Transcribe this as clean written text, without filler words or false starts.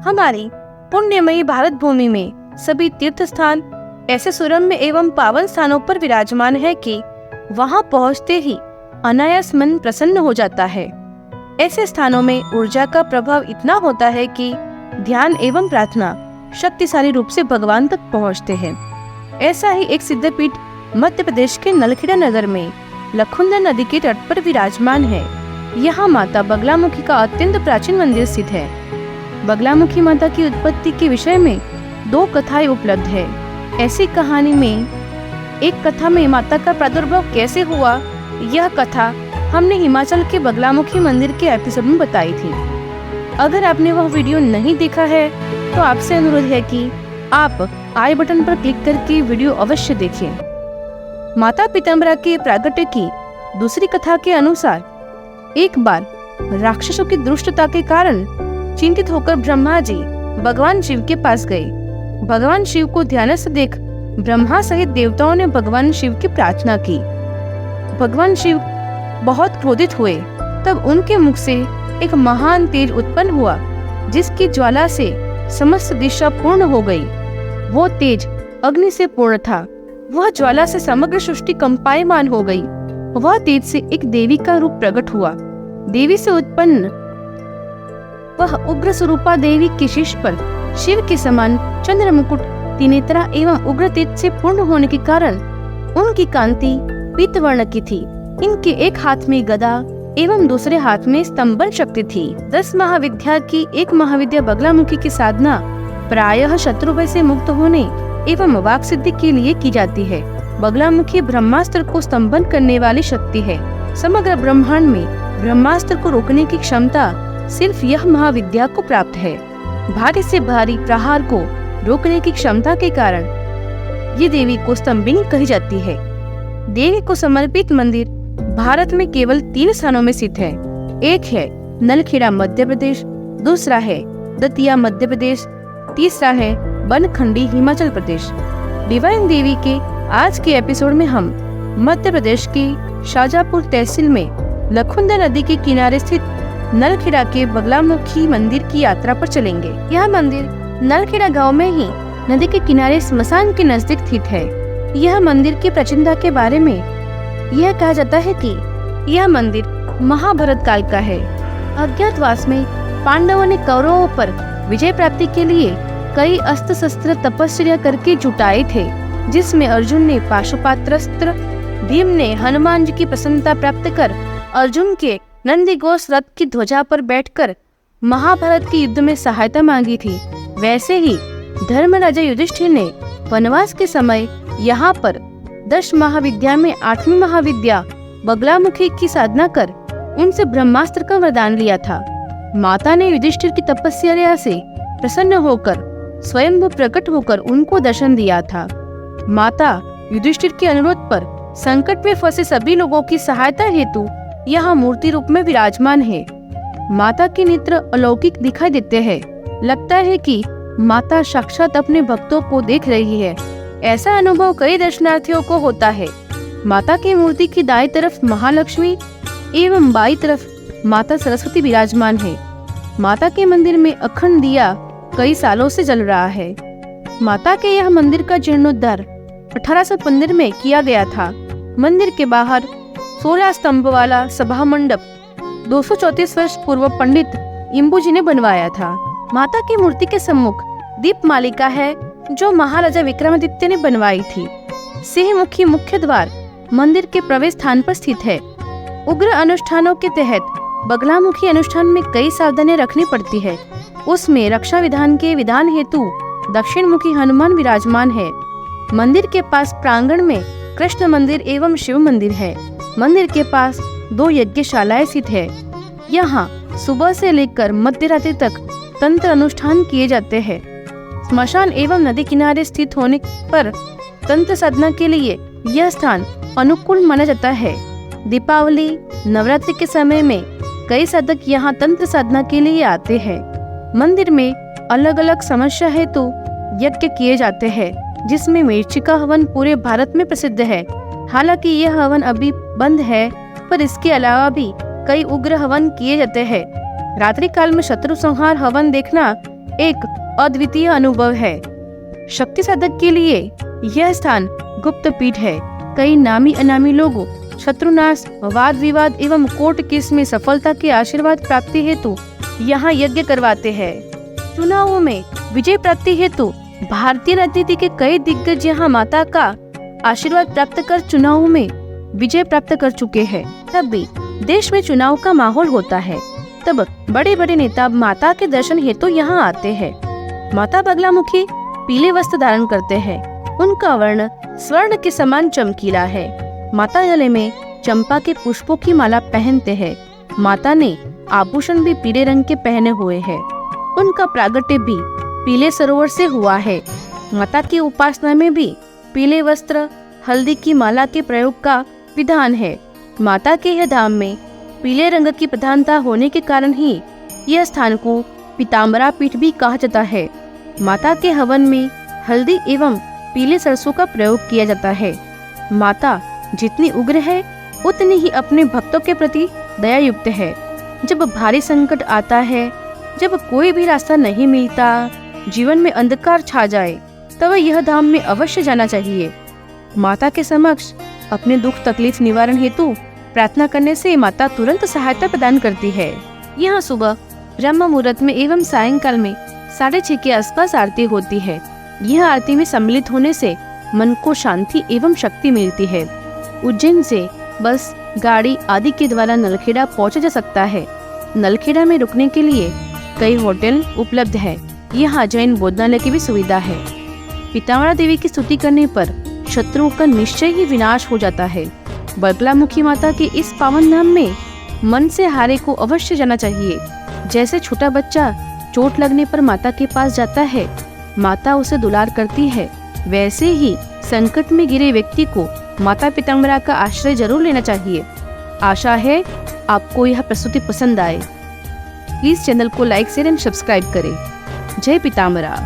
हमारी पुण्यमयी भारत भूमि में सभी तीर्थ स्थान ऐसे सुरम्य एवं पावन स्थानों पर विराजमान है कि वहां पहुंचते ही अनायास मन प्रसन्न हो जाता है। ऐसे स्थानों में ऊर्जा का प्रभाव इतना होता है कि ध्यान एवं प्रार्थना शक्तिशाली रूप से भगवान तक पहुंचते हैं। ऐसा ही एक सिद्धपीठ मध्य प्रदेश के नलखेड़ा नगर में लखुंदर नदी के तट पर विराजमान है। यहाँ माता बगलामुखी का अत्यंत प्राचीन मंदिर स्थित है। बगलामुखी माता की उत्पत्ति के विषय में 2 कथाएं उपलब्ध है। ऐसी कहानी में एक कथा में माता का प्रादुर्भाव कैसे हुआ, यह कथा हमने हिमाचल के बगलामुखी मंदिर के एपिसोड में बताई थी। अगर आपने वह वीडियो नहीं देखा है तो आपसे अनुरोध है कि आप आई बटन पर क्लिक करके वीडियो अवश्य देखें। माता पीताम्बरा के प्रागट्य की दूसरी कथा के अनुसार एक बार राक्षसों की दुष्टता के कारण चिंतित होकर ब्रह्मा जी भगवान शिव के पास गए। भगवान शिव को ध्यानस्थ देख ब्रह्मा सहित देवताओं ने भगवान शिव की प्रार्थना की। भगवान शिव बहुत क्रोधित हुए। तब उनके मुख से एक महान तेज उत्पन्न हुआ, जिसकी ज्वाला से समस्त दिशा पूर्ण हो गई। वो तेज अग्नि से पूर्ण था। वह ज्वाला से समग्र सृष्टि कंपायमान हो गई। वह तेज से एक देवी का रूप प्रकट हुआ। देवी से उत्पन्न वह उग्र स्वरूपा देवी के शीश पर शिव के समान चंद्र मुकुट, त्रिनेत्रा एवं उग्र तेज से पूर्ण होने के कारण उनकी कांति पीत वर्ण की थी। इनके एक हाथ में गदा एवं दूसरे हाथ में स्तंभन शक्ति थी। 10 महाविद्या की एक महाविद्या बगलामुखी की साधना प्रायः शत्रुभय से मुक्त होने एवं वाक सिद्धि के लिए की जाती है। बगलामुखी ब्रह्मास्त्र को स्तंभन करने वाली शक्ति है। समग्र ब्रह्मांड में ब्रह्मास्त्र को रोकने की क्षमता सिर्फ यह महाविद्या को प्राप्त है। भारी से भारी प्रहार को रोकने की क्षमता के कारण ये देवी को स्तंभिनी कही जाती है। देवी को समर्पित मंदिर भारत में केवल 3 स्थानों में स्थित है। एक है नलखेड़ा मध्य प्रदेश, दूसरा है दतिया मध्य प्रदेश, तीसरा है बनखंडी हिमाचल प्रदेश। डिवाइन देवी के आज के एपिसोड में हम मध्य प्रदेश की शाजापुर तहसील में लखुंदर नदी के किनारे स्थित नलखेड़ा के बगलामुखी मंदिर की यात्रा पर चलेंगे। यह मंदिर नलखेड़ा गांव में ही नदी के किनारे स्मशान के नजदीक स्थित है। यह मंदिर की प्राचीनता के बारे में यह कहा जाता है कि यह मंदिर महाभारत काल का है। अज्ञातवास में पांडवों ने कौरवों पर विजय प्राप्ति के लिए कई अस्त्र शस्त्र तपस्या करके जुटाए थे, जिसमें अर्जुन ने पाशुपात्रास्त्र, भीम ने हनुमान जी की प्रसन्नता प्राप्त कर अर्जुन के नंदीघोष रथ की ध्वजा पर बैठकर महाभारत के युद्ध में सहायता मांगी थी। वैसे ही धर्मराजा युधिष्ठिर ने वनवास के समय यहाँ पर 10 महाविद्या में 8वीं महाविद्या बगलामुखी की साधना कर उनसे ब्रह्मास्त्र का वरदान लिया था। माता ने युधिष्ठिर की तपस्या से प्रसन्न होकर स्वयं प्रकट होकर उनको दर्शन दिया था। माता युधिष्ठिर के अनुरोध पर संकट में फंसे सभी लोगों की सहायता हेतु यहाँ मूर्ति रूप में विराजमान है। माता के नेत्र अलौकिक दिखाई देते हैं। लगता है कि माता साक्षात अपने भक्तों को देख रही है। ऐसा अनुभव कई दर्शनार्थियों को होता है। माता की मूर्ति की दाईं तरफ महालक्ष्मी एवं बाईं तरफ माता सरस्वती विराजमान है। माता के मंदिर में अखंड दिया कई सालों से जल रहा है। माता के यह मंदिर का जीर्णोद्धार 1815 में किया गया था। मंदिर के बाहर 16 स्तंभ वाला सभा मंडप 234 वर्ष पूर्व पंडित इम्बू जी ने बनवाया था। माता की मूर्ति के सम्मुख दीप मालिका है, जो महाराजा विक्रमादित्य ने बनवाई थी। सिंहमुखी मुख्य द्वार मंदिर के प्रवेश स्थान पर स्थित है। उग्र अनुष्ठानों के तहत बगलामुखी अनुष्ठान में कई सावधानियां रखनी पड़ती है। उसमें रक्षा विधान के विधान हेतु दक्षिण मुखी हनुमान विराजमान है। मंदिर के पास प्रांगण में कृष्ण मंदिर एवं शिव मंदिर है। मंदिर के पास 2 यज्ञशालाएं स्थित है। यहाँ सुबह से लेकर मध्य रात्रि तक तंत्र अनुष्ठान किए जाते हैं। स्मशान एवं नदी किनारे स्थित होने पर तंत्र साधना के लिए यह स्थान अनुकूल माना जाता है। दीपावली, नवरात्रि के समय में कई साधक यहाँ तंत्र साधना के लिए आते हैं। मंदिर में अलग अलग समस्या हेतु यज्ञ किए जाते हैं, जिसमें मरीचिका हवन पूरे भारत में प्रसिद्ध है। हालांकि यह हवन अभी बंद है, पर इसके अलावा भी कई उग्र हवन किए जाते हैं। रात्रि काल में शत्रु संहार हवन देखना एक अद्वितीय अनुभव है। शक्ति साधक के लिए यह स्थान गुप्त पीठ है। कई नामी अनामी लोग शत्रुनाश, वाद विवाद एवं कोर्ट केस में सफलता के आशीर्वाद प्राप्ति हेतु यहाँ यज्ञ करवाते हैं। चुनावों में विजय प्राप्ति हेतु भारतीय राजनीति के कई दिग्गज यहाँ माता का आशीर्वाद प्राप्त कर चुनावों में विजय प्राप्त कर चुके हैं। तब भी देश में चुनाव का माहौल होता है, तब बड़े बड़े नेता माता के दर्शन हेतु यहाँ आते हैं। माता बगलामुखी पीले वस्त्र धारण करते हैं। उनका वर्ण स्वर्ण के समान चमकीला है। माता गले में चंपा के पुष्पों की माला पहनते हैं। माता ने आभूषण भी पीले रंग के पहने हुए हैं। उनका प्रागट्य भी पीले सरोवर से हुआ है। माता की उपासना में भी पीले वस्त्र, हल्दी की माला के प्रयोग का विधान है। माता के यह धाम में पीले रंग की प्रधानता होने के कारण ही यह स्थान को पीताम्बरा पीठ भी कहा जाता है। माता के हवन में हल्दी एवं पीले सरसों का प्रयोग किया जाता है। माता जितनी उग्र है उतनी ही अपने भक्तों के प्रति दया युक्त है। जब भारी संकट आता है, जब कोई भी रास्ता नहीं मिलता, जीवन में अंधकार छा जाए, तब यह धाम में अवश्य जाना चाहिए। माता के समक्ष अपने दुख तकलीफ निवारण हेतु प्रार्थना करने से माता तुरंत सहायता प्रदान करती है। यहाँ सुबह ब्रह्म मुहूर्त में एवं सायंकाल में 6:30 के आसपास आरती होती है। यह आरती में सम्मिलित होने से मन को शांति एवं शक्ति मिलती है। उज्जैन से बस, गाड़ी आदि के द्वारा नलखेड़ा पहुंचा जा सकता है। नलखेड़ा में रुकने के लिए कई होटल उपलब्ध है। यहाँ जैन भोजनालय की भी सुविधा है। पीताम्बरा देवी की स्तुति करने पर शत्रुओं का निश्चय ही विनाश हो जाता है। बगलामुखी माता के इस पावन धाम में मन से हारे को अवश्य जाना चाहिए। जैसे छोटा बच्चा चोट लगने पर माता के पास जाता है, माता उसे दुलार करती है, वैसे ही संकट में गिरे व्यक्ति को माता पीताम्बरा का आश्रय जरूर लेना चाहिए। आशा है आपको यह प्रस्तुति पसंद आए। प्लीज चैनल को लाइक, शेयर एंड सब्सक्राइब करें। जय पीताम्बरा।